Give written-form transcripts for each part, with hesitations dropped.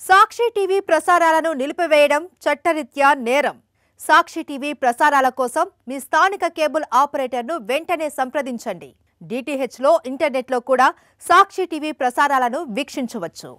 సాక్షి TV ప్రసారాలను నిలిపివేయడం చట్టరీత్యా నేరం. సాక్షి టీవీ ప్రసారాల కోసం మీ స్థానిక కేబుల్ ఆపరేటర్ను వెంటనే సంప్రదించండి. డిటిహెచ్లో ఇంటర్నెట్లో కూడా సాక్షి టీవీ ప్రసారాలను వీక్షించవచ్చు.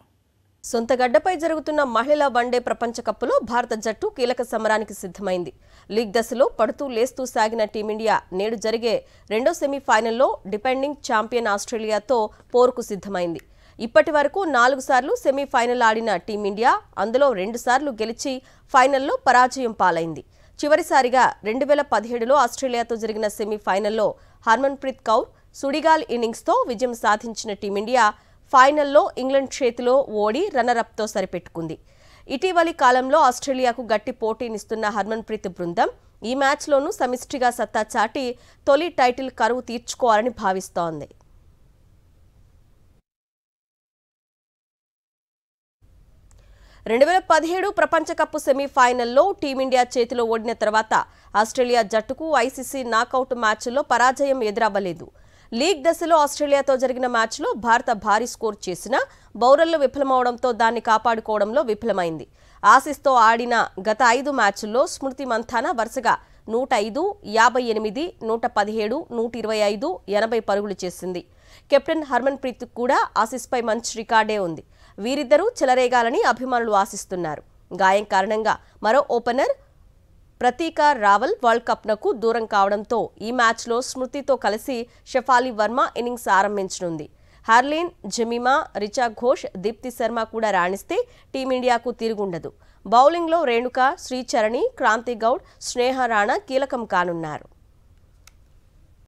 సొంత గడ్డపై జరుగుతున్న మహిళా వన్డే ప్రపంచ కప్లో భారత జట్టు కీలక సమరానికి సిద్ధమైంది. లీగ్ దశలో పడుతూ లేస్తూ సాగిన టీమిండియా నేడు జరిగే రెండో సెమీఫైనల్లో డిపెండింగ్ ఛాంపియన్ ఆస్ట్రేలియాతో పోరుకు సిద్ధమైంది. ఇప్పటి వరకు 4 సార్లు సెమీఫైనల్ ఆడిన టీమిండియా అందులో 2 సార్లు గెలిచి ఫైనల్లో పరాజయం పాలైంది. చివరిసారిగా 2017లో ఆస్ట్రేలియాతో జరిగిన సెమీఫైనల్లో హర్మన్ప్రీత్ కౌర్ సుడిగాల్ ఇన్నింగ్స్తో విజయం సాధించిన టీమిండియా ఫైనల్లో ఇంగ్లాండ్ చేతిలో ఓడి రన్నరప్తో సరిపెట్టుకుంది. ఇటీవలి కాలంలో ఆస్ట్రేలియాకు గట్టి పోటీనిస్తున్న హర్మన్ప్రీత్ బృందం ఈ మ్యాచ్లోనూ సమిష్టిగా సత్తా చాటి తొలి టైటిల్ కరువు తీర్చుకోవాలని భావిస్తోంది. ప్రపంచ కప్ సెమీఫైనల్లో టీమిండియా చేతిలో ఓడిన తర్వాత ఆస్ట్రేలియా జట్టుకు ఐసీసీ నాకౌట్ మ్యాచ్లో పరాజయం ఎదురవ్వలేదు. లీగ్ దశలో ఆస్ట్రేలియాతో జరిగిన మ్యాచ్లో భారత భారీ స్కోర్ చేసినా బౌలర్లు విఫలమవడంతో దాన్ని కాపాడుకోవడంలో విఫలమైంది. ఆసీస్తో ఆడిన గత 5 మ్యాచ్ల్లో స్మృతి మంథానా వరుసగా 105, 58, 117, 125, 80 పరుగులు చేసింది. కెప్టెన్ హర్మన్ప్రీత్ కూడా ఆసీస్పై మంచి రికార్డే ఉంది. వీరిద్దరూ చెలరేగాలని అభిమానులు ఆశిస్తున్నారు. గాయం కారణంగా మరో ఓపెనర్ ప్రతీక రావల్ వరల్డ్ కప్నకు దూరం కావడంతో ఈ మ్యాచ్లో స్మృతితో కలిసి షెఫాలి వర్మ ఇన్నింగ్స్ ఆరంభించనుంది. హార్లీన్, జమీమా, రిచా ఘోష్, దీప్తి శర్మ కూడా రాణిస్తే టీమిండియాకు తిరుగుండదు. బౌలింగ్లో రేణుక, శ్రీచరణి, క్రాంతి గౌడ్, స్నేహ రాణా కీలకం కానున్నారు.